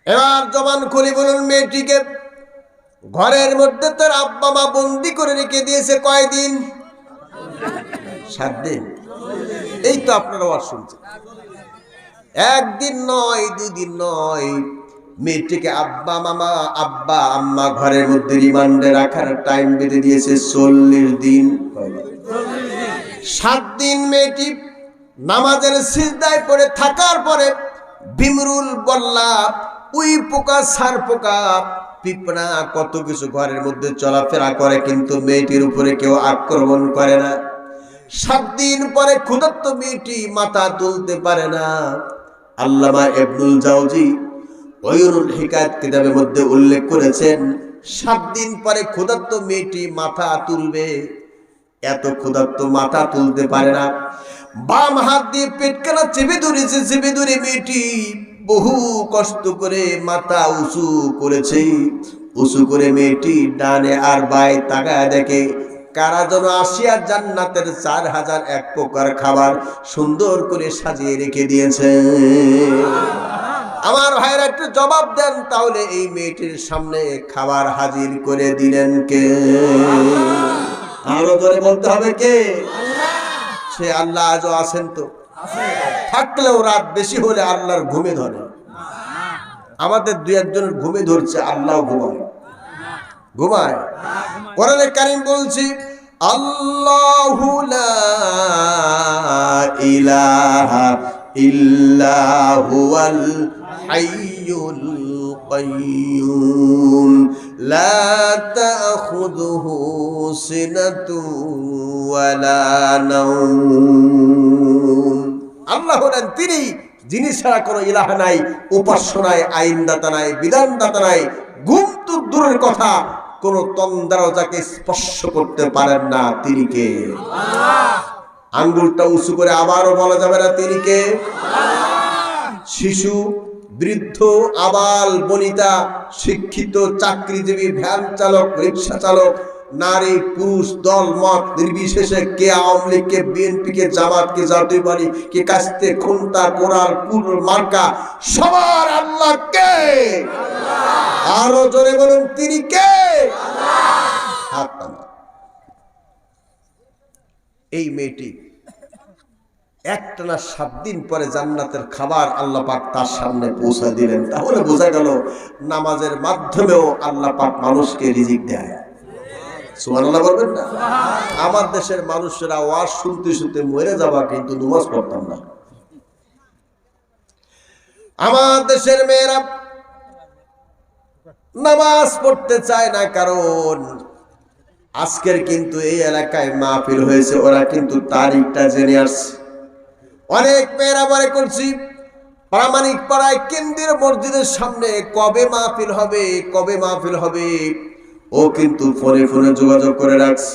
এবার জবান খুলে বলুন, মেয়েটিকে ঘরের মধ্যে তার আব্বা মা বন্দি করে রেখে দিয়েছে কয়দিন? 7 দিন। এই তো আপনারা আওয়াজ শুনছেন। একদিন নয়, 2 দিন নয়, মেয়েটিকে আব্বা আম্মা ঘরের মধ্যে রিমান্ডে রাখার টাইম বেঁধে দিয়েছে 40 দিন। 7 দিন মেয়েটি নামাজের সিজদায় পড়ে থাকার পরে বিমরুল বল্লা, উই পোকা, সার পোকা, পিঁপড়া, কত কিছু ঘরের মধ্যে চলাফেরা করে, কিন্তু মেয়েটির উপরে কেউ আক্রমণ করে না। 7 দিন পরে ক্ষুধার্ত মেয়েটি মাথা তুলতে পারে না। আল্লামা ইবনুল জাওজি ওয়ায়ুনুল হিকায়াত কিতাবের মধ্যে উল্লেখ করেছেন, 7 দিন পরে ক্ষুধার্ত মেয়েটি মাথা তুলবে। এত ক্ষুধার্ত মাথা তুলতে পারে না। বাম হাত দিয়ে পেটখানা চেপে ধরেছে, চেপে ধরে মেয়েটি বহু কষ্ট করে মাথা উঁচু করেছে। উঁচু করে মেয়েটি ডানে আর বায়ে তাকায় দেখে কারা যেন আসিয়া জান্নাতের 4001 প্রকার খাবার সুন্দর করে সাজিয়ে রেখে দিয়েছে। আমার ভাইরা একটু জবাব দেন, তাহলে এই মেয়েটির সামনে খাবার হাজির করে দিলেন কে? আরো ধরে বলতে হবে কে? সে আল্লাহ আজও আছেন তো? থাকলেও রাত বেশি হলে আল্লাহর ঘুমে ধরে। আমাদের 2-1 জনের ঘুমে ধরছে, আল্লাহ ঘুমায়। কোরআনে কারীম বলছি, আল্লাহু লা ইলাহা ইল্লা হুয়াল হাইয়ুল কাইয়্যুম লা তাখুযুহু সিনাতুন ওয়ালা নাওম। আল্লাহ হলেন তিনি, যিনি ছাড়া কোনো ইলাহ নাই, উপাস্য নাই, আইনদাতা নাই, বিধানদাতা নাই। ঘুম তো দূরের কথা, কোন তন্দ্রাও যাকে স্পর্শ করতে পারেন না। তিনি কে? আঙ্গুলটা উঁচু করে আবারও বলা যাবে না তিনি কে? শিশু, বৃদ্ধ, আবাল বনিতা, শিক্ষিত, চাকরিজীবী, ভ্যান চালক, রিক্সা চালক, নারী পুরুষ, দল মত নির্বিশেষে, কে আওয়ামী লীগ, কে বিএনপি, কে জামাত, কে জাতীয় পার্টি, কে কাস্তে, খুনতা, কোরাল, কুল, মার্কা, সবার আল্লাহ কে? আরো জোরে বলুন, তিনি কে? এই মেয়েটি একটানা 7 দিন পরে জান্নাতের খাবার আল্লাহ পাক তার সামনে পৌঁছে দিলেন। তাহলে বোঝা গেল নামাজের মাধ্যমেও আল্লাহ পাক মানুষকে রিজিক দেয়। সুবহানাল্লাহ বলবেন না? আমার দেশের মানুষেরা ওয়াজ শুনতে শুনতে মরে যাবা, কিন্তু নামাজ পড়তাম না। আমার দেশের মেয়েরা নামাজ পড়তে চায় না, কারণ আজকের কিন্তু এই এলাকায় মাহফিল হয়েছে, ওরা কিন্তু তারিখটা জেনে আসছে। অনেক মেয়েরা মনে করছি প্রামাণিক পাড়ায় কেন্দ্রীয় মসজিদের সামনে কবে মাহফিল হবে, কবে মাহফিল হবে। ও কিন্তু ফোনে ফোনে যোগাযোগ করে রাখছে,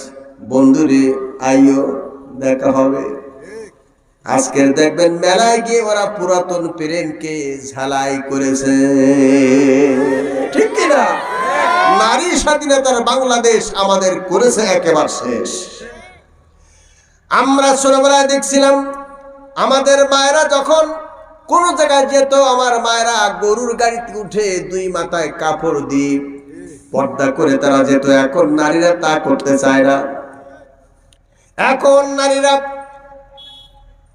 বন্ধুরে আইও, দেখা হবে। আজকের দেখবেন মেলায় গিয়ে ওরা পুরাতন প্রেমকে ঝালাই করেছে, ঠিক কিনা? নারী স্বাধীনতার বাংলাদেশ আমাদের করেছে একেবারে শেষ। আমরা ছোটবেলায় দেখছিলাম আমাদের মায়েরা যখন কোন জায়গায় যেত, আমার মায়েরা গরুর গাড়িতে উঠে 2 মাথায় কাপড় দিয়ে পর্দা করে তারা যেত। এখন নারীরা তা করতে চায় না। এখন নারীরা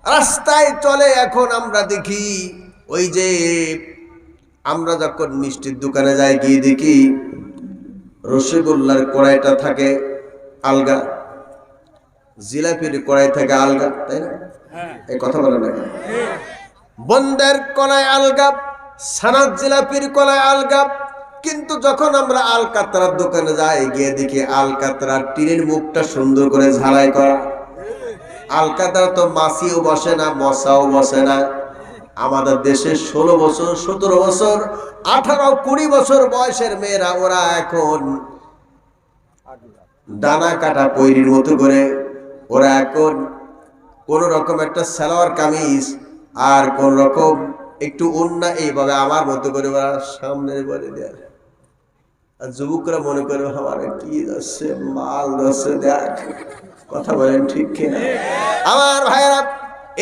রাস্তায় চলে। এখন আমরা দেখি, ওই যে আমরা যখন মিষ্টির দোকানে যাই, গিয়ে দেখি রসগোল্লার কড়াইটা থাকে আলগা, জিলাপির কড়াই থাকে আলগা, তাই না? এই কথা বলে না? বন্দের কড়াই আলগা, সানার জিলাপির কড়াই আলগা। কিন্তু যখন আমরা আলকাতরার দোকানে যাই, গিয়ে দেখি আলকাতরার টিনের মুখটা সুন্দর করে ঝালাই করা। আলকাতরা তো মাছিও বসে না, মশাও বসে না। আমাদের দেশে 16 বছর, 17 বছর, 18, 20 বছর বয়সের মেয়েরা, ওরা এখন দানা কাটা পৈরির মতো করে, ওরা এখন কোন রকম একটা সালোয়ার কামিজ আর কোন রকম একটু ওন্না এইভাবে আমার মতো করে ওরা সামনে বলে দেয়। আর যুবকরা মনে করে আমার কি যাচ্ছে, মাল যাচ্ছে, দেখ। কথা বলেন ঠিক কিনা? আমার ভাইয়েরা,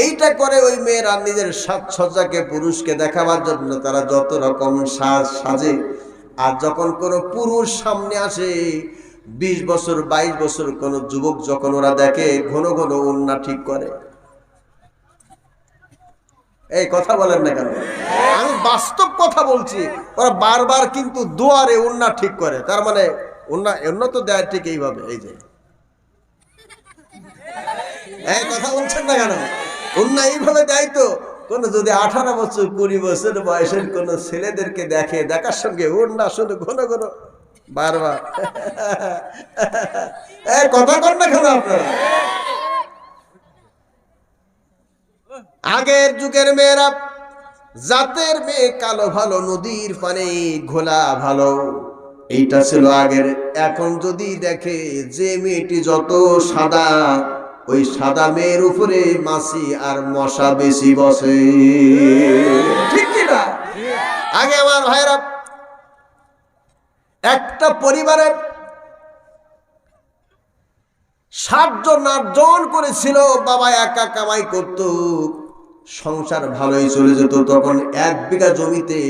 এইটা করে ওই মেয়েরা নিজের সাজসজ্জাকে পুরুষকে দেখাবার জন্য তারা যত রকম সাজে। আর যখন কোনো পুরুষ সামনে আসে, 20 বছর 22 বছর কোনো যুবক যখন ওরা দেখে, ঘন ঘন ওড়না ঠিক করে। এই কথা বলেন না কেন? আমি বাস্তব কথা বলছি। ওরা বারবার কিন্তু দুয়ারে ওড়না ঠিক করে, তার মানে ওড়না তো দেয় ঠিক এইভাবে, এই যে এই কথা বলছেন না কেন? ওড়না এইভাবে দেয় তো। কোন যদি 18 বছর 20 বছর বয়সের কোন ছেলেদেরকে দেখে, দেখার সঙ্গে ওড়না শুনে ঘন ঘন বারবার কথা কর না কেন আপনারা? আগের যুগের মেয়েরা, জাতের মেয়ে কালো ভালো, নদীর পানে ঘোলা ভালো, এইটা ছিল আগের। এখন যদি দেখে যে মেয়েটি যত সাদা, ওই সাদা মেয়ের উপরে মাছি আর মশা বেশি বসে, ঠিক কিনা? আগে আমার ভাইরা, একটা পরিবারে 7 জন 8 জন করেছিল, বাবা একা কামাই করত, সংসার ভালোই চলে যেত। তখন 1 বিঘা জমিতে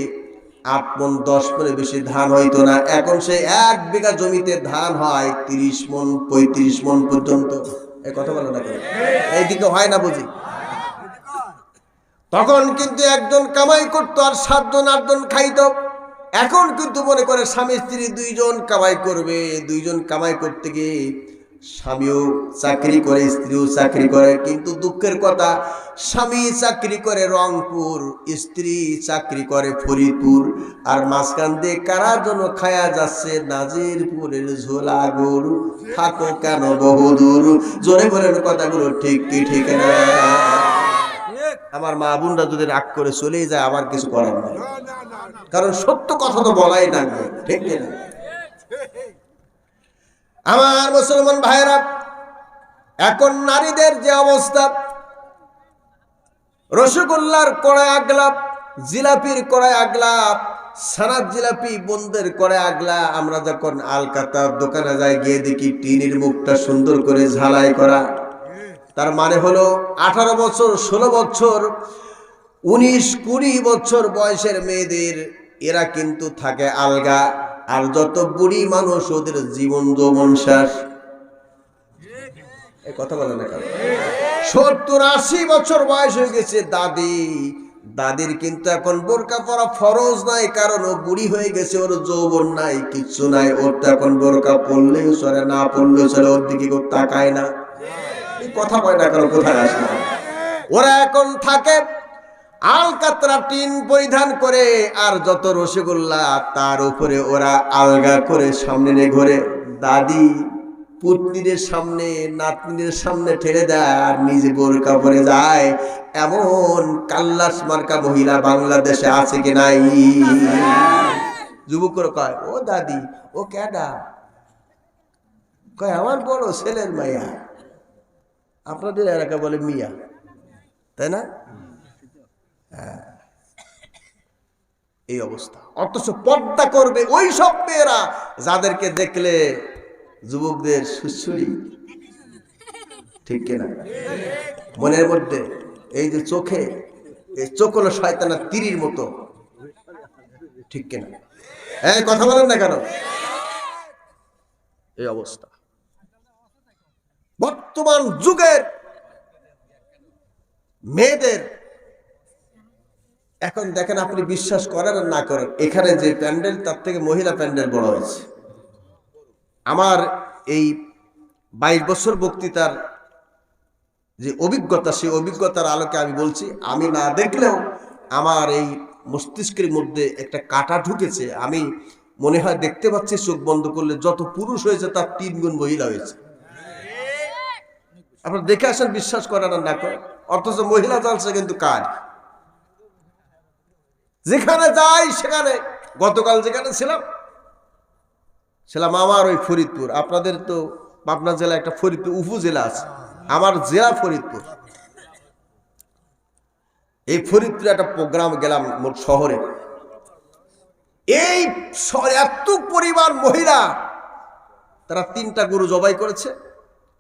8 মণ 10 মণের বেশি ধান হইতো না। এখন সে 1 বিঘা জমিতে ধান হয় 30 মণ 35 মণ পর্যন্ত। এই কথা বলে না কেন? এইদিকে হয় না বুঝি? তখন কিন্তু একজন কামাই করতো আর 7 জন 8 জন খাইতো। এখন কিন্তু মনে করে স্বামী স্ত্রী 2 জন কামাই করবে। 2 জন কামাই করতে গিয়ে স্বামীও চাকরি করে, স্ত্রীও চাকরি করে, কিন্তু দুঃখের কথা, স্বামী চাকরি করে রংপুর, স্ত্রী চাকরি করে ফরিদপুর, আর মাঝখান দিয়ে কারা যেন খায়া যাচ্ছে নাজিরপুরের ঝোলা গরু। থাকো কেন বহুদূর, জোরে বলেন কথাগুলো ঠিক কি ঠিক না? আমার মা বোনরা যদি রাগ করে চলেই যায়, আমার কিছু করার নেই, কারণ সত্য কথা তো বলাই না, ঠিক না? আমার মুসলমান ভাইরা, এখন নারীদের যে অবস্থা, রসগোল্লার কড়াই আগলাপ, জিলাপির কড়াই আগলাপ, সানার জিলাপি বন্ধের কড়াই আগলা। আমরা যখন আলকাতার দোকানে যাই, গিয়ে দেখি টিনের মুখটা সুন্দর করে ঝালাই করা। তার মানে হলো 18 বছর 16 বছর 19 20 বছর বয়সের মেয়েদের এরা কিন্তু থাকে আলগা। আর যত বুড়ি মানুষ, ওদের জীবন যৌবন শেষ। এই কথা বলে না কেন? 70-80 বছর বয়স হয়ে গেছে দাদির কিন্তু এখন বোরকা পরা ফরজ নাই, কারণ ও বুড়ি হয়ে গেছে, ওর যৌবন নাই, কিচ্ছু নাই। ওর তো এখন বোরকা পরলেও চলে, না পরলেও চলে, ওর দিকে কেউ তাকায় না। এই কথা বলে না কেন? কোথায় আসে? ওরা এখন থাকে আলকাতরা টিন পরিধান করে, আর যত রসগোল্লা তার উপরে ওরা আলগা করে সামনে নিয়ে ঘোরে। দাদি পুত্নীদের সামনে, নাতনিদের সামনে ঠেলে দেয়, আর নিজে বোরকা পরে যায়। এমন কাল্লাস মার্কা মহিলা বাংলাদেশে আছে কি নাই? যুবকরা কয়, ও দাদি, ও কেডা? কয়, আমার বড় ছেলের মাইয়া। আপনাদের এলাকা বলে মিয়া, তাই না? এই অবস্থা। অথচ পর্দা করবে ওই সব মেয়েরা যাদেরকে দেখলে যুবকদের সুশ্রী, ঠিক কিনা? মনের মধ্যে এই যে চোখে, এই চোখ হলো শয়তানের তীরের মতো, ঠিক কিনা? এই কথা বলেন না কেন? এই অবস্থা বর্তমান যুগের মেয়েদের। এখন দেখেন, আপনি বিশ্বাস করেন আর না করেন, এখানে যে প্যান্ডেল, তার থেকে মহিলা প্যান্ডেল বড় হয়েছে। আমার এই 22 বছর বক্তৃতার যে অভিজ্ঞতা, সেই অভিজ্ঞতার আলোকে আমি বলছি, আমি না দেখলেও আমার এই মস্তিষ্কের মধ্যে একটা কাঁটা ঢুকেছে। আমি মনে হয় দেখতে পাচ্ছি, চোখ বন্ধ করলে যত পুরুষ হয়েছে তার 3 গুণ মহিলা হয়েছে। আপনারা দেখে আসেন, বিশ্বাস করেন আর না করেন। অথচ মহিলা চলছে কিন্তু কাজ, যেখানে যাই সেখানে। গতকাল যেখানে ছিলাম আমার ওই ফরিদপুর, আপনাদের তো পাবনা জেলা একটা ফরিদপুর উপজেলা আছে, আমার জেলা ফরিদপুর। এই ফরিদপুরে একটা প্রোগ্রাম গেলাম মোট শহরে। এই শহরে এত পরিমাণ মহিলা, তারা 3টা গরু জবাই করেছে,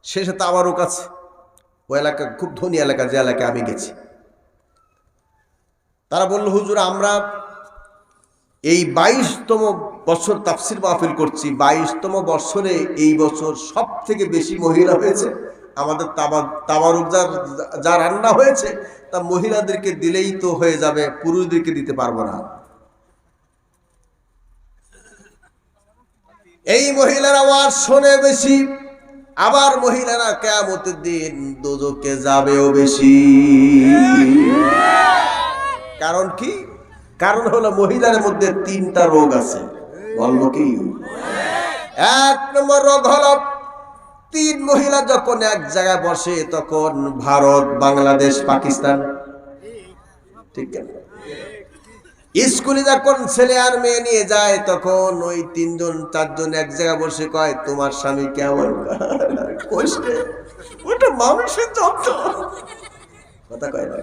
শেষে তাবারুক আছে। ওই এলাকা খুব ধনী এলাকা, যে এলাকায় আমি গেছি। তারা বলল, হুজুর আমরা এই 22তম বছর তাফসির মাহফিল করছি, 22তম বছরে এই বছর সব থেকে বেশি মহিলা হয়েছে। আমাদের তাবারুক যা রান্না হয়েছে তা মহিলাদেরকে দিলেই তো হয়ে যাবে, পুরুষদেরকে দিতে পারবো না। এই মহিলারা আওয়াজ শোনে বেশি, আবার মহিলারা কিয়ামতের দিন দোজখে যাবেও বেশি। কারণ কি? কারণ হলো মহিলার মধ্যে 3টা রোগ আছে। বলবো কি? 1 নম্বর রোগ হলো 3 মহিলা যখন এক জায়গায় বসে তখন ভারত, বাংলাদেশ, পাকিস্তান, ঠিক আছে? স্কুলে যখন ছেলে আর মেয়ে নিয়ে যায় তখন ওই 3জন 4জন এক জায়গায় বসে কয়, তোমার স্বামী কেমন? ওটা মানুষের যন্ত্র, কথা কয় না।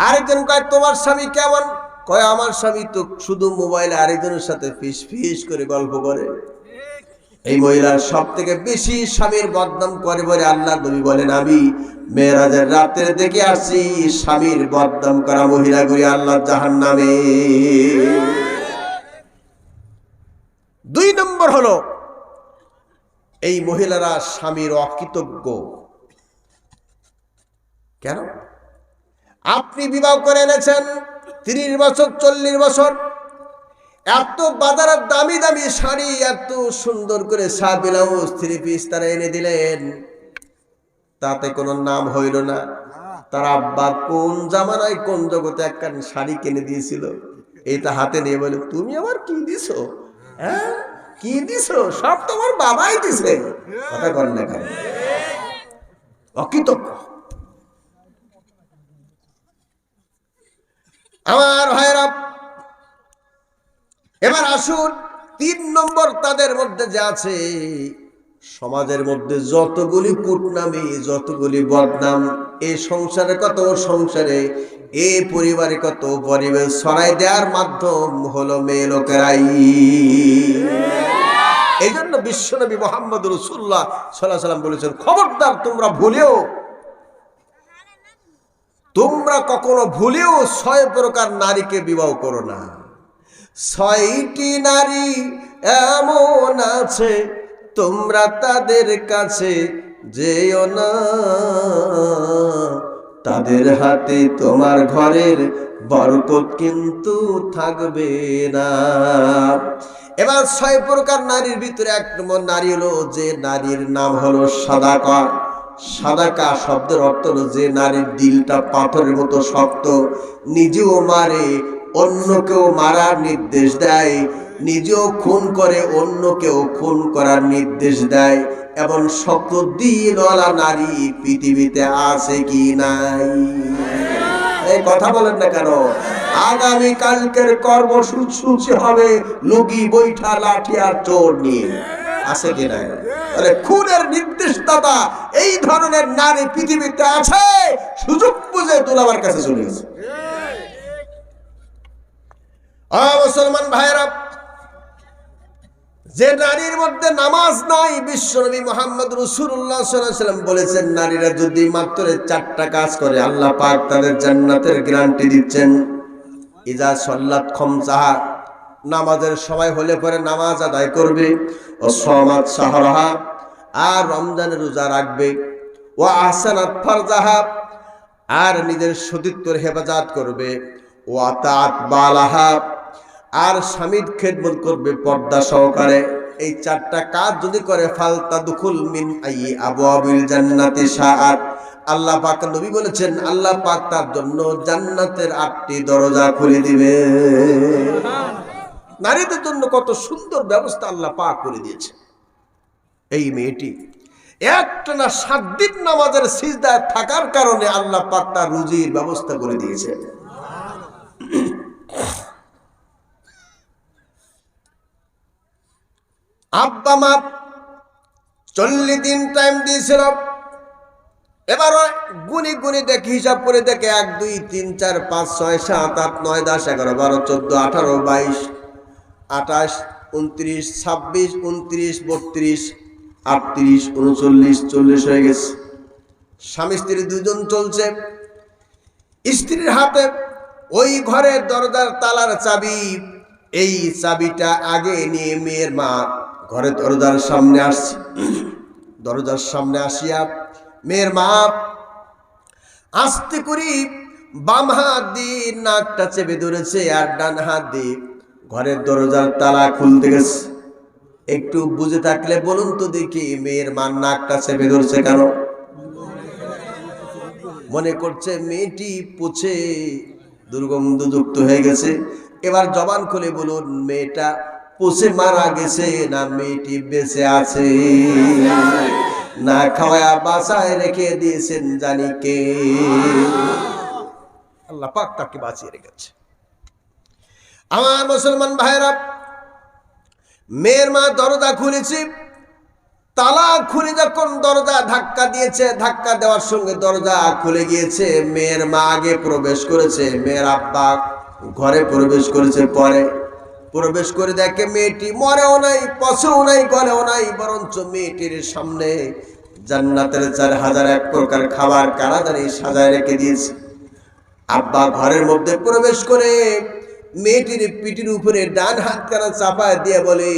আরেকজন কয়, তোমার স্বামী কেমন? কয়, আমার স্বামী তো শুধু মোবাইলে আরেকজনের সাথে ফিস ফিস করে গল্প করে। এই মহিলার সব থেকে বেশি স্বামীর বদনাম করে বলে আল্লাহ নবী বলেন, আমি মেরাজের রাতের দেখে আসছি স্বামীর বদনাম করা মহিলাগুলি আল্লাহ জাহান্নামে। 2 নম্বর হলো এই মহিলারা স্বামীর অকৃতজ্ঞ। কেন? আপনি বিবাহ করে এনেছেন 30 বছর 40 বছর, এত বাজারের দামি দামি শাড়ি, এত সুন্দর করে ব্লাউজ 3 পিস তারা এনে দিলেন, তাতে কোনো নাম হইল না। তার আব্বা কোন জামানায় কোন জগতে একটা শাড়ি কিনে দিয়েছিল, এইটা হাতে নিয়ে বলে, তুমি আমার কি দিছো? হ্যাঁ, কি দিছো? সব তোমার বাবাই দিছে। কথা বল না কেন? অকৃতজ্ঞ। আমার ভাইরা, এবার আসুন 3 নম্বর তাদের মধ্যে যে আছে, সমাজের মধ্যে যতগুলি কুটনামি, যতগুলি বদনাম, এই সংসারে কত সংসারে, এই পরিবারে কত পরিবেশ ছড়াই দেওয়ার মাধ্যম হলো মেয়ে লোকেরাই। এই জন্য বিশ্বনবী মুহাম্মদ রাসূলুল্লাহ সাল্লাল্লাহু আলাইহি ওয়াসাল্লাম বলেছেন, খবরদার তোমরা কখনো ভুলেও 6 প্রকার নারীকে বিবাহ করো না। 6টি নারী এমন আছে, তোমরা তাদের কাছে যেও না, তাদের হাতে তোমার ঘরের বরকত কিন্তু থাকবে না। এবার 6 প্রকার নারীর ভিতরে 1 নম্বর নারী হলো যে নারীর নাম হলো সাদাকা। সাদাকা শব্দের অর্থ হলো যে নারীর দিলটা পাথরের মতো শক্ত, নিজেও মারে, অন্যকেও মারার নির্দেশ দেয়, নিজেও খুন করে, অন্যকেও খুন করার নির্দেশ দেয়। এবং শক্ত দিলওয়ালা নারী পৃথিবীতে আছে কি নাই? এই কথা বলেন না কেন? আগামী কালকের কর্মসূচি হবে লুগি, বৈঠা, লাঠি আর চোর নিয়ে, আছে কি নাই? আরে খুনের নির্দেশদাতা এই ধরনের নারী পৃথিবীতে আছে, সুযোগ বুঝে দুলাবার কাছে চলে গেছে। মুসলমান ভাইরা, যে নারীর মধ্যে নামাজ নাই, বিশ্বনবী মুহাম্মদ রাসূলুল্লাহ সাল্লাল্লাহু আলাইহি ওয়াসাল্লাম বলেছেন, নারীরা যদি মাত্র 4টা কাজ করে আল্লাহ পাক তাদের জান্নাতের গ্যারান্টি দিচ্ছেন। ইজা সাল্লাত খামসাহা, নামাজের সময় হলে পরে নামাজ আদায় করবে, ও সামাত শাহরাহা, আর রমজানের রোজা রাখবে, ও আহসানাত ফারজাহা, আর নিজের সতীত্বের হেফাজত করবে, ও আতাত বালাহা, আর স্বামীর খেদমত করবে পর্দা সহকারে। এই 4টা কাজ যদি করে, ফালতা দুখুল মিন আই আবওয়াবিল জান্নাতি শাআত, আল্লাহ পাক নবী বলেছেন আল্লাহ পাক তার জন্য জান্নাতের 8টি দরজা খুলে দিবে। নারীদের জন্য কত সুন্দর ব্যবস্থা আল্লাহ পাক করে দিয়েছে। এই মেয়েটি একটানা 7 দিন নামাজের সিজদায় থাকার কারণে আল্লাহ পাক তার রুজির ব্যবস্থা করে দিয়েছে। আব্বা মা 40 দিন টাইম দিয়েছিল। এবার গুনি গুনি দেখে, হিসাব করে দেখে, 1 2 3 4 5 6 7 8 9 10 11 12 14 18 22 28 29 26 29 32 38 39 40 হয়ে গেছে। স্বামী স্ত্রী দুজন চলছে, স্ত্রীর হাতে ওই ঘরের দরজার তালার চাবি। এই চাবিটা আগে নিয়ে মেয়ের মা ঘরের দরজার সামনে আসছে। দরজার সামনে আসিয়া মেয়ের মা আস্তে করে বাম হাত দিয়ে নাকটা চেপে ধরেছে, আর ডান হাত দিয়ে ঘরের দরজার তালা খুলতে গেছে। একটু বুঝে থাকলে বলুন তো দেখি, মেয়ের মা নাকটা চেপে ধরছে কেন? মনে করছে মেয়েটি পচে দুর্গন্ধযুক্ত হয়ে গেছে। এবার জবান খুলে বলুন, মেয়েটা পচে মারা গেছে না মেয়েটি বেঁচে আছে? না খাওয়া বাঁচায় রেখে দিয়েছেন জানি কে? আল্লাহ পাক তাকে বাঁচিয়ে রেখেছে। আমার মুসলমান ভাইরা, মেয়ের মা দরজা খুলেছে, তালা খুলে যখন দরজা ধাক্কা দিয়েছে, ধাক্কা দেওয়ার সঙ্গে দরজা খুলে গিয়েছে। মেয়ের মা আগে প্রবেশ করেছে, মেয়ের আব্বা ঘরে প্রবেশ করেছে পরে। প্রবেশ করে দেখে মেয়েটি মরেও নাই, পচেও নাই, গলেও নাই, বরঞ্চ মেয়েটির সামনে জান্নাতের 4001 প্রকার খাবার কারাদানি সাজায় রেখে দিয়েছে। আব্বা ঘরের মধ্যে প্রবেশ করে মেয়েটির পিঠির উপরে ডান হাতখানা চাপায় দিয়ে বলে,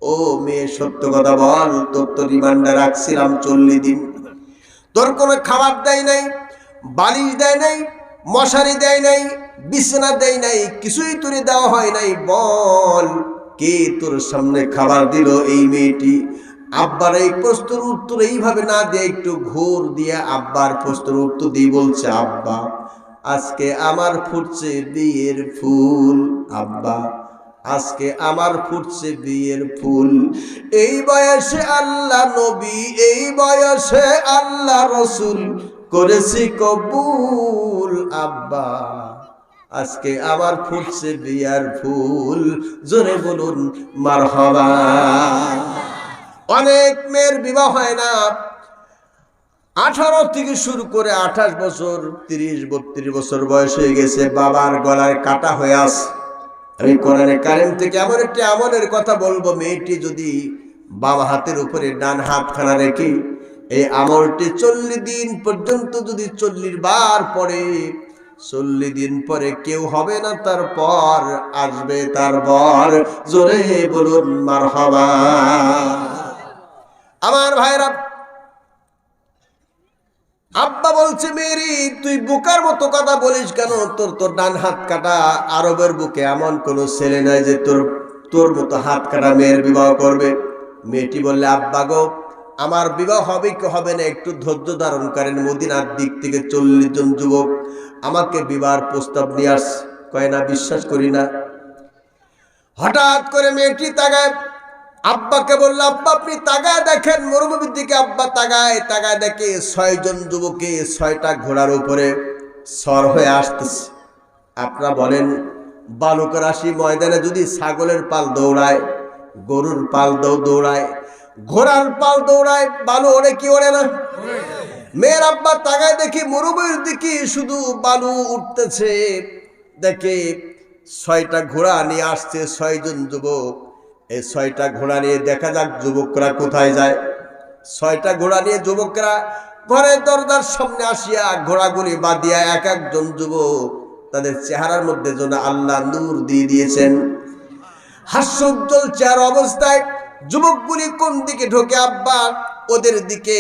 ও মেয়ে, সত্য কথা বল, তোর তো রিমান্ডে রাখছিলাম 40 দিন, তোর কোনো খাবার দেয় নাই, বালিশ দেয় নাই, মশারি দেয় নাই, বিছানা দেয় নাই, কিছুই তোর দেওয়া হয় নাই, বল কে তোর সামনে খাবার দিল? এই মেয়েটি। আব্বার এই প্রশ্নের উত্তর এইভাবে না দিয়ে একটু ঘোর দিয়ে আব্বার প্রশ্নের উত্তর দিয়ে বলছে, আব্বা আজকে আমার ফুটছে বিয়ের ফুল, আব্বা আজকে আমার ফুটছে বিয়ের ফুল। এই বয়সে আল্লাহ নবী, এই বয়সে আল্লাহ রসুল করেছি কবুল, আব্বা আজকে আমার ফুটছে বিয়ার ফুল। জোরে বলুন মারহাবা। অনেক মেয়ের বিবাহ হয় না, 18 থেকে শুরু করে 28 বছর, 30-32 বছর বয়স হয়ে গেছে, বাবার গলায় কাটা হয়ে আছে। আমি কোরআনে কারিম থেকে এমন একটি আমলের কথা বলবো, মেয়েটি যদি বাম হাতের উপরে ডান হাতখানা রেখে এই আমলটি 40 দিন পর্যন্ত যদি 40 বার পরে, 40 দিন পরে কেউ হবে না, তারপর আসবে তার বর। জোরে বলুন মারহাবা। আমার ভাইরা, আব্বা বলছে, মেরি তুই বোকার মতো কথা বলিস কেন? তোর তো ডান হাত কাটা, আরবের বুকে এমন কোন ছেলে নাই যে তোর মতো হাত কাটা মেয়ের বিবাহ করবে। মেয়েটি বললে, আব্বা গো, আমার বিবাহ হবে কি হবে না একটু ধৈর্য ধারণ করেন। মদিনার দিক থেকে 40 জন যুবক আমাকে বিবাহের প্রস্তাব নিয়ে আস। কয় না, বিশ্বাস করি না। হঠাৎ করে মেয়েটি তাকায়, আব্বাকে বলল, আব্বা আপনি তাকায় দেখেন মরুভূমির দিকে। আব্বা তাকায় দেখে 6 জন যুবকে 6টা ঘোড়ার উপরে সর হয়ে আসতেছে। আপনারা বলেন, বালুক রাশি ময়দানে যদি ছাগলের পাল দৌড়ায়, গরুর পাল দৌড়ায়, ঘোড়ার পাল দৌড়ায়, বালু ওড়ে কি ওড়ে না? মেয়ের আব্বা তাকায় দেখি মরুভূমির দিকে শুধু বালু উঠতেছে। দেখে 6টা ঘোড়া নিয়ে আসছে 6 জন যুবক। এই 6টা ঘোড়া নিয়ে দেখা যাক যুবকরা কোথায় যায়। 6টা ঘোড়া নিয়ে যুবকরা ঘরের দরজার সামনে আসিয়া ঘোড়াগুলি বাঁধিয়া এক একজন যুবক তাদের চেহারার মধ্যে যেন আল্লাহ নূর দিয়ে দিয়েছেন। হাস্যোজ্জ্বল চেহারা অবস্থায় যুবকগুলি কোন দিকে ঢোকে, আব্বা ওদের দিকে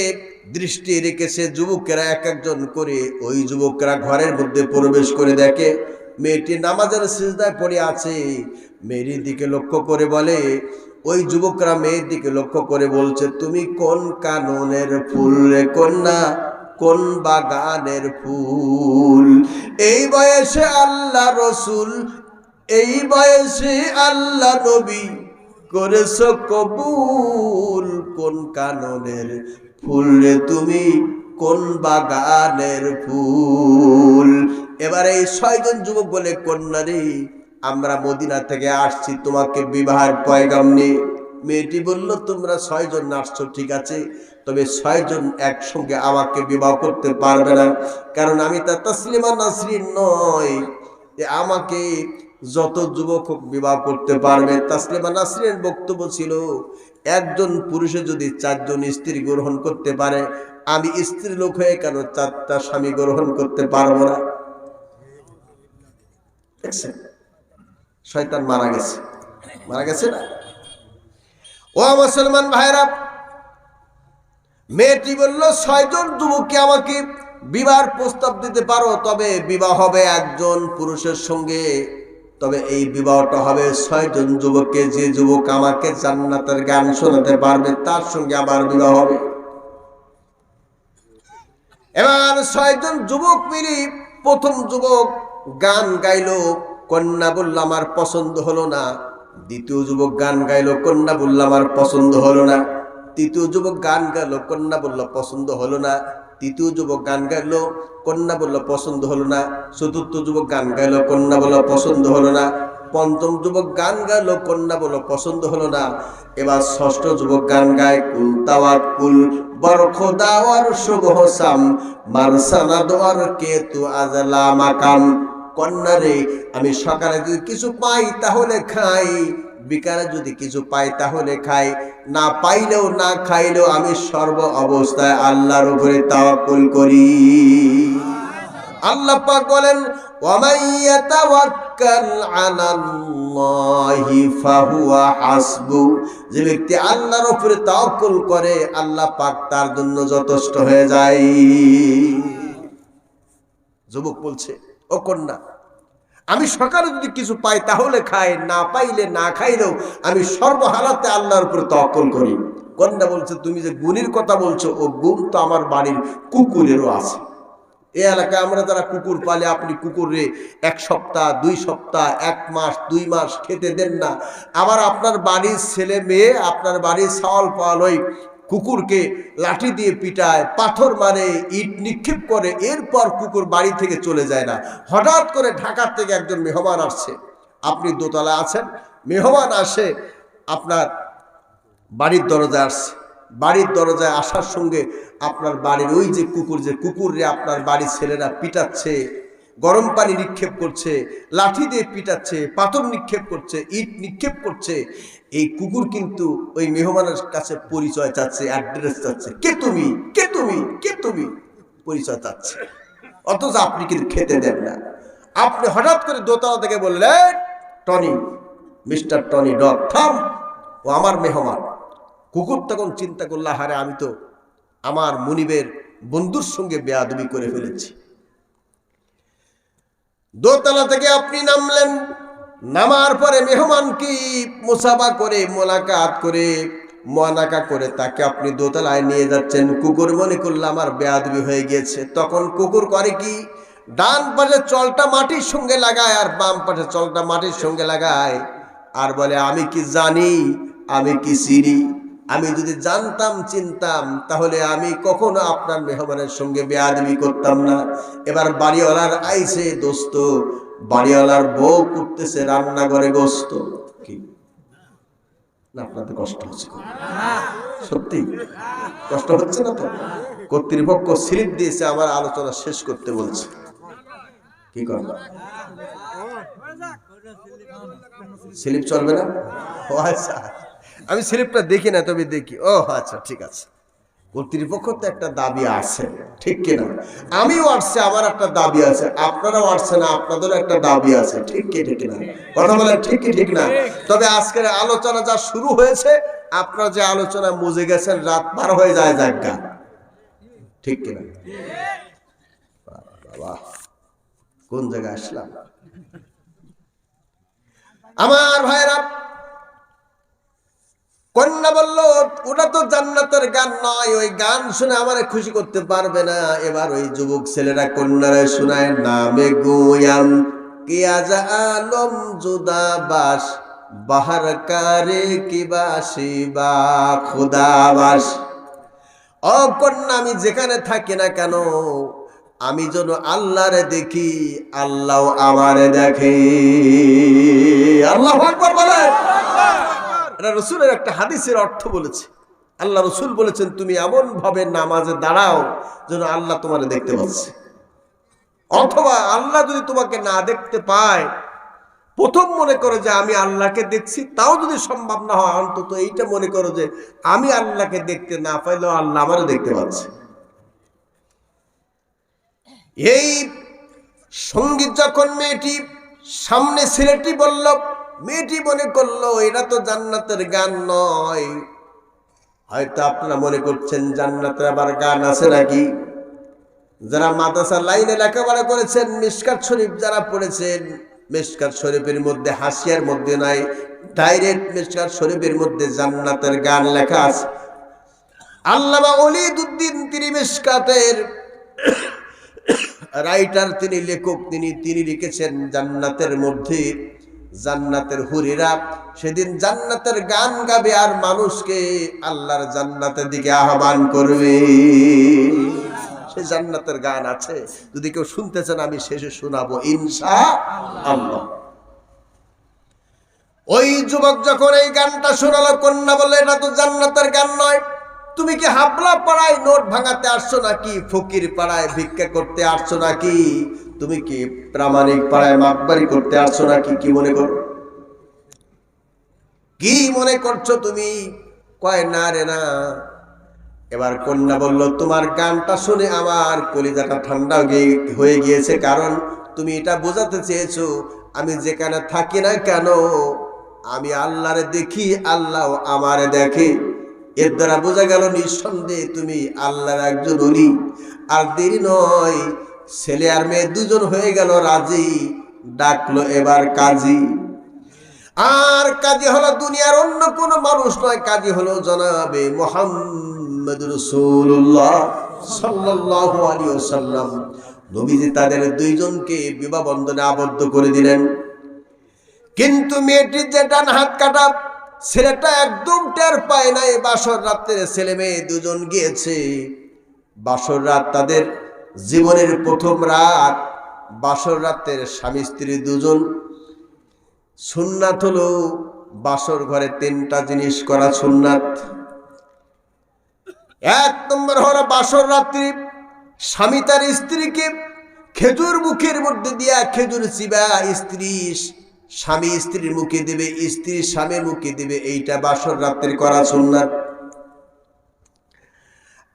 দৃষ্টি রেখেছে। যুবকেরা এক একজন করে ওই যুবকরা ঘরের মধ্যে প্রবেশ করে দেখে মেয়েটি নামাজের সিজদায় পড়ে আছে। মেয়ের দিকে লক্ষ্য করে বলে, ওই যুবকরা মেয়ের দিকে লক্ষ্য করে বলছে, তুমি কোন কাননের ফুল রে কন্যা, কোন বাগানের ফুল? এই বয়সে আল্লাহ রসুল, এই বয়সে আল্লাহ নবী করেছ কবুল, কোন কাননের ফুল রে তুমি, কোন বাগানের ফুল? এবারে এই 6 জন যুবক বলে, কন্যা রে, আমরা মদিনা থেকে আসছি তোমাকে বিবাহের পয়গাম নিয়ে। মেয়েটি বলল, তোমরা 6 জন আসছো ঠিক আছে, তবে 6 জন একসঙ্গে আমাকে বিবাহ করতে পারবে না, কারণ আমি তা তাসলিমা নাসরিন নয় যে আমাকে যত যুবক বিবাহ করতে পারবে। তাসলিমা নাসরিনের বক্তব্য ছিল, একজন পুরুষে যদি 4 জন স্ত্রী গ্রহণ করতে পারে, আমি স্ত্রী লোক হয়ে কেন 4টা স্বামী গ্রহণ করতে পারবো না? দেখছেন, শয়তান মারা গেছে না? ও মুসলমান ভাইরা, মেয়েটি বলল 6 জন যুবককে আমাকে বিবাহের প্রস্তাব দিতে পারো, তবে বিবাহ হবে একজন পুরুষের সঙ্গে, তবে এই বিবাহটা হবে 6 জন যুবককে। যে যুবক আমাকে জান্নাতের গান শোনাতে পারবে তার সঙ্গে আমার বিবাহ হবে। এবার 6 জন যুবক মিলে প্রথম যুবক গান গাইলো, কন্যা বলল আমার পছন্দ হলো না। দ্বিতীয় যুবক গান গাইলো, কন্যা বলল আমার পছন্দ হলো না। তৃতীয় যুবক গান গাইলো, কন্যা বলল পছন্দ হলো না। তৃতীয় যুবক গান গাইলো, কন্যা বলল পছন্দ হলো না। চতুর্থ যুবক গান গাইলো, কন্যা বলল পছন্দ হলো না। পঞ্চম যুবক গান গাইলো, কন্যা বলল পছন্দ হলো না। এবার ষষ্ঠ যুবক গান গায়, কুল তাওয়াক্কুল বরখোদাওয়ার শুভ হোসাম মারসানা দোয়ার কে তু আজলা মাকাম। কন্যা রে, আমি সকালে যদি কিছু পাই তাহলে খাই, বিকালে যদি কিছু পাই তাহলে খাই, না পাইলেও না খাইলেও আমি সর্ব অবস্থায় আল্লাহর উপরে তাওয়াক্কুল করি। আল্লাহ পাক বলেন, ওয়ামান ইয়াতাওয়াক্কাল আলাল্লাহি ফাহুয়া হাসবু। যে ব্যক্তি আল্লাহর উপরে তাওয়াক্কুল করে, আল্লাহ পাক তার জন্য যথেষ্ট হয়ে যায়। যুবক বলছে, ও কন্যা, আমি সকালে যদি কিছু পাই তাহলে খাই, না পাইলে না খাইলেও আমি সর্বহালাতে আল্লাহর উপরে তাওয়াক্কুল করি। কন্যা বলছে, তুমি যে গুণের কথা বলছো, ও গুণ তো আমার বাড়ির কুকুরেরও আছে। এই এলাকায় আমরা যারা কুকুর পালে, আপনি কুকুরে 1 সপ্তাহ 2 সপ্তাহ 1 মাস 2 মাস খেতে দেন না, আবার আপনার বাড়ির ছেলে মেয়ে আপনার বাড়ির ছাওয়াল পাল ওই কুকুরকে লাঠি দিয়ে পিটায়, পাথর মারে, ইট নিক্ষেপ করে, এরপর কুকুর বাড়ি থেকে চলে যায় না। হঠাৎ করে ঢাকার থেকে একজন মেহমান আসছে, আপনি দোতলা আছেন, মেহমান আসে আপনার বাড়ির দরজায় আসছে, বাড়ির দরজায় আসার সঙ্গে আপনার বাড়ির ওই যে কুকুরে আপনার বাড়ির ছেলেরা পিটাচ্ছে, গরম পানি নিক্ষেপ করছে, লাঠি দিয়ে পিটাচ্ছে, পাথর নিক্ষেপ করছে, ইট নিক্ষেপ করছে, এই কুকুর কিন্তু ওই মেহমানের কাছে পরিচয় চাচ্ছে, অ্যাড্রেস চাচ্ছে, কে তুমি, কে তুমি, কে তুমি, পরিচয় চাচ্ছে। অথচ আপনি কিন্তু খেতে দেন না। আপনি হঠাৎ করে দোতলা থেকে বললেন, টনি, মিস্টার টনি ডগ, থাম, ও আমার মেহমান। কুকুর তখন চিন্তা করল, হারে আমি তো আমার মুনিবের বন্ধুর সঙ্গে বেয়াদবি করে ফেলেছি। দোতলা থেকে আপনি নামলেন, নামার পরে মেহমানকে মুসাফা করে, মোলাকাত করে, মুআনাকা করে তাকে আপনি দোতলায় নিয়ে যাচ্ছেন। কুকুর মনে করল আমার বেয়াদবি হয়ে গিয়েছে। তখন কুকুর করে কি, ডান পাশে চলটা মাটির সঙ্গে লাগায় আর বাম পাশে চলটা মাটির সঙ্গে লাগায়, আর বলে, আমি কি জানি, আমি কি চিনি, আমি যদি জানতাম চিনতাম তাহলে আমি কখনো আপনার মেহমানের সঙ্গে বেয়াদবি করতাম না। এবার বাড়িওয়ালার আইছে দোস্ত, বাড়িওয়ালার বউ করতেছে রান্নাঘরে গোস্ত। কি না, আপনাদের কষ্ট হচ্ছে? সত্যি কষ্ট হচ্ছে না তো? কর্তৃপক্ষ স্লিপ দিয়েছে, আমার আলোচনা শেষ করতে বলছে। কি করবে? স্লিপ চলবে না? ও আচ্ছা, আমি স্লিপটা দেখি না, তবে দেখি। ও আচ্ছা, ঠিক আছে। কর্তৃপক্ষ তো একটা দাবি আছে, ঠিক কিনা? আমিও আসছে, আমার একটা দাবি আছে, আপনারাও আসছে না, আপনাদেরও একটা দাবি আছে, ঠিক কি ঠিক না? কথা বলেন, ঠিক কি ঠিক না? তবে আজকের আলোচনা যা শুরু হয়েছে, আপনারা যে আলোচনা মুজে গেছেন, রাত পার হয়ে যায় জায়গা, ঠিক কিনা? বাবা, কোন জায়গায় আসলাম? আমার ভাইরা, কন্যা বলল, ওটা তো জান্নাতের গান নয়, ওই গান শুনে আমারে খুশি করতে পারবে না। এবার ওই যুবক ছেলেরা কন্যারে শোনায়, নামে গুয়াম কিয়াজা আলম জুদাবাস বাহার কারে কিবাসি বা খুদাবাস। ও কন্যা, আমি যেখানে থাকি না কেন, আমি যেন আল্লাহরে দেখি, আল্লাহ আমারে দেখে। আল্লাহু আকবার বলে। এটা রসুলের একটা হাদিসের অর্থ বলেছে। আল্লাহ রসুল বলেছেন, তুমি এমন ভাবে নামাজে দাঁড়াও যেন আল্লাহ তোমারে দেখতে পাচ্ছে। অথবা আল্লাহ যদি তোমাকে না দেখতে পায়, প্রথম মনে করো যে আমি আল্লাহকে দেখছি, তাও যদি সম্ভব না হয় অন্তত এইটা মনে করো যে আমি আল্লাহকে দেখতে না পাইলেও আল্লাহ আমারও দেখতে পাচ্ছে। এই সঙ্গীত যখন মেয়েটি সামনে ছেলেটি বলল, মেয়েটি মনে করলো এটা তো জান্নাতের গান নয়। হয়তো আপনারা মনে করছেন জান্নাতের আবার গান আছে নাকি? যারা মাদ্রাসা লাইনে লেখাপড়া করেছেন, মিশকাত শরীফ যারা পড়েছেন, মিশকাত শরীফের মধ্যে হাসিয়ার মধ্যে নাই, ডাইরেক্ট মিশকাত শরীফের মধ্যে জান্নাতের গান লেখা আছে। আল্লামা ওলিদুদ্দিন তিনি মিশকাতের রাইটার, তিনি লেখক, তিনি লিখেছেন জান্নাতের মধ্যে জান্নাতের হুরিরা সেদিন জান্নাতের গান গাবে আর মানুষকে আল্লাহর জান্নাতের দিকে আহ্বান করবে। সে জান্নাতের গান আছে, যদি কেউ শুনতে চান আমি শেষে শোনাবো ইনশাআল্লাহ। ওই যুবক যখন এই গানটা শোনালো, কন্যা বলল এটা তো জান্নাতের গান নয়। তুমি কি হাবলা পাড়ায় নোট ভাঙাতে আসছো নাকি? ফকির পাড়ায় ভিক্ষা করতে আসছো নাকি? তুমি কি প্রামাণিক পাড়ায় মাপবাড়ি করতে আসছো নাকি? কি মনে করো, কি মনে করছো তুমি? কয় না রে না। এবার কন্যা বলল তোমার গানটা শুনে আমার কলিজাটা ঠান্ডা হয়ে গিয়েছে, কারণ তুমি এটা বোঝাতে চেয়েছো আমি যেখানে থাকি না কেন আমি আল্লাহরে দেখি, আল্লাহ আমারে দেখে। এর দ্বারা বোঝা গেল নিঃসন্দেহে তুমি আল্লাহর একজন ওলি। আর দেরি নয়, ছেলে আর মেয়ে দুজন হয়ে গেল রাজি। ডাকলো এবার কাজী। আর কাজী হলো দুনিয়ার অন্য কোনো মানুষ নয়, কাজী হলো জনাবে মুহাম্মদ রাসূলুল্লাহ সাল্লাল্লাহু আলাইহি ওয়াসাল্লাম। নবীজি তাদের দুইজনকে বিবাহ বন্ধনে আবদ্ধ করে দিলেন। কিন্তু মেয়েটির যে ডান হাত কাটা, ছেলেটা একদম টের পায় নাই। বাসর রাত্রে ছেলে মেয়ে দুজন গিয়েছে। বাসর রাত তাদের জীবনের প্রথম রাত। বাসর রাতের স্বামী স্ত্রী দুজন। সুন্নাত হলো বাসর ঘরে তিনটা জিনিস করা সুন্নাত। এক নম্বর হলো বাসর রাত্রি স্বামী তার স্ত্রীকে খেজুর মুখের মধ্যে দিয়া খেজুর চিবা স্বামী স্ত্রীর মুখে দিবে, স্ত্রী স্বামীর মুখে দিবে। এইটা বাসর রাত্রি করা সুন্নাত।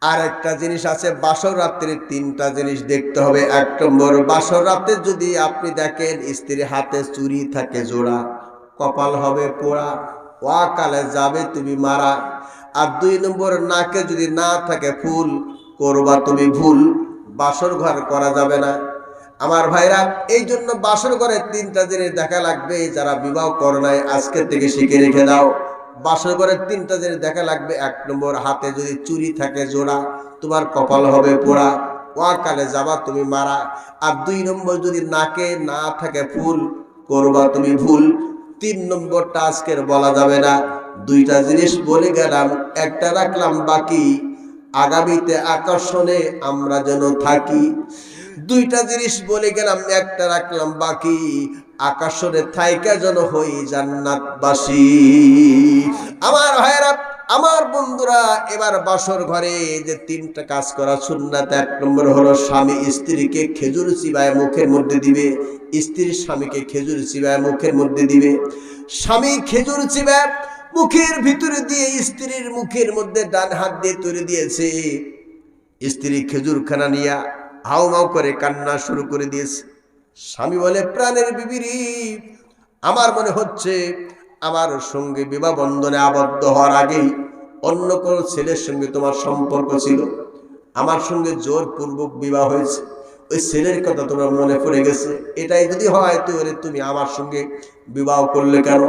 আর একটা জিনিস আছে, বাসর রাত্রির তিনটা জিনিস দেখতে হবে। এক নম্বর, বাসর রাতে যদি আপনি দেখেন স্ত্রীর হাতে চুড়ি থাকে জোড়া, কপাল হবে পোড়া, ওয়াকালে যাবে তুমি মারা। আর দুই নম্বর, নাকে যদি না থাকে ফুল, করবা তুমি ভুল, বাসর ঘর করা যাবে না। আমার ভাইরা, এই জন্য বাসর ঘরে তিনটা জিনিস দেখা লাগবে। যারা বিবাহ করো নাই আজকে থেকে শিখে রেখে দাও। বাসর ঘরের তিনটা জিনিস দেখা লাগবে। এক নম্বর, হাতে যদি চুড়ি থাকে জোড়া, তোমার কপাল হবে পোড়া, ওয়াকালে যাবা তুমি মারা। আর দুই নম্বর, যদি নাকে না থাকে ফুল, করবা তুমি ভুল। তিন নম্বরটা আজকের বলা যাবে না। দুইটা জিনিস বলে গেলাম, একটা রাখলাম বাকি, আগামীতে আকর্ষণে আমরা যেন থাকি। দুইটা জিনিস বলে গেলাম, একটা রাখলাম বাকি, আকর্ষণে থাইকা যেন হই জান্নাতবাসী। আমার ভাইরা, আমার বন্ধুরা, এবার বাসর ঘরে যে তিনটা কাজ করা সুন্নাত। এক নম্বর হলো স্বামী স্ত্রীকে খেজুর চিবায় মুখের মধ্যে দিবে, স্ত্রী স্বামীকে খেজুর চিবায় মুখের মধ্যে দিবে। স্বামী খেজুর চিবায় মুখের ভিতরে দিয়ে স্ত্রীর মুখের মধ্যে ডান হাত দিয়ে তুলে দিয়েছে। স্ত্রী খেজুর খানা নিয়ে হাউ মাউ করে কান্না শুরু করে দিয়েছে। স্বামী বলে, প্রাণের বিবিরি, আমার মনে হচ্ছে আমার সঙ্গে বিবাহ বন্ধনে আবদ্ধ হওয়ার আগেই অন্য কোনো ছেলের সঙ্গে তোমার সম্পর্ক ছিল, আমার সঙ্গে জোরপূর্বক বিবাহ হয়েছে, ওই ছেলের কথা তোমার মনে পড়ে গেছে। এটাই যদি হয় তাহলে তুমি আমার সঙ্গে বিবাহ করলে কেন?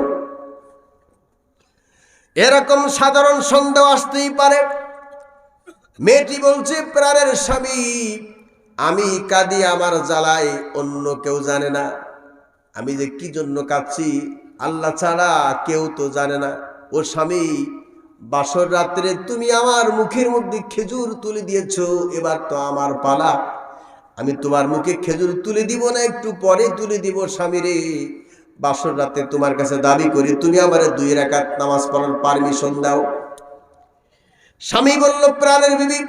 এরকম সাধারণ সন্দেহ আসতেই পারে। মেয়েটি বলছে, প্রাণের স্বামী, আমি কাঁদি আমার জ্বালায় অন্য কেউ জানে না। আমি যে কি জন্য কাঁদছি আল্লাহ ছাড়া কেউ তো জানে না। ও স্বামী, বাসর রাত্রে তুমি আমার মুখের মধ্যে খেজুর তুলে দিয়েছো, এবার তো আমার পালা। আমি তোমার মুখে খেজুর তুলে দিব না, একটু পরে তুলে দিব। স্বামী রে, বাসর রাতে তোমার কাছে দাবি করি তুমি আমার 2 রাকাত নামাজ পড়ার পারমিশন দাও। স্বামী বলল, প্রাণের বিবি,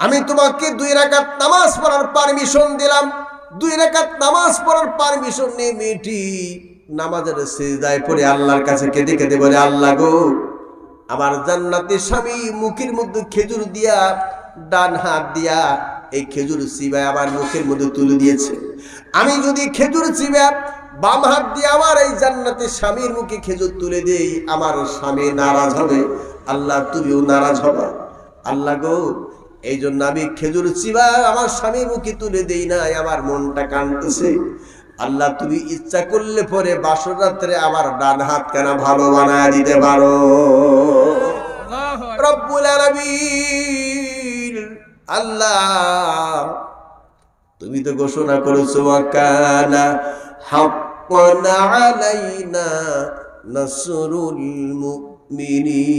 আমি তোমাকে 2 রাকাত নামাজ পড়ার পারমিশন দিলাম। 2 রাকাত নামাজ পড়ার পারমিশন নিয়ে মেয়েটি নামাজের সিজদায় পড়ে আল্লাহর কাছে কেঁদে কেঁদে বলে, আল্লাহ গো, আমার জান্নাতি স্বামী মুখের মধ্যে খেজুর দিয়া, ডান হাত দিয়া এই খেজুর চিবায় আমার মুখের মধ্যে তুলে দিয়েছে। আমি যদি খেজুর চিবা বাম হাত দিয়ে আমার এই জান্নাতি স্বামীর মুখে খেজুর তুলে দেই, আমার স্বামী নারাজ হবে, আল্লাহ তুমিও নারাজ হবে। আল্লাহ গো, এই জন্য আমি খেজুর চিবা আমার স্বামীর মুখে তুলে দেই না, আমার মনটা কাঁদতেছে। আল্লাহ তুমি ইচ্ছা করলে পরে বাসর রাত্রে আমার ডান হাত কেন ভালো বানায় দিতে পারো। রব্বুল আলামিন, আল্লাহ তুমি তো ঘোষণা করেছো, ওয়াকানা হাক্কান আলাইনা নাসরুল মুমিনিন।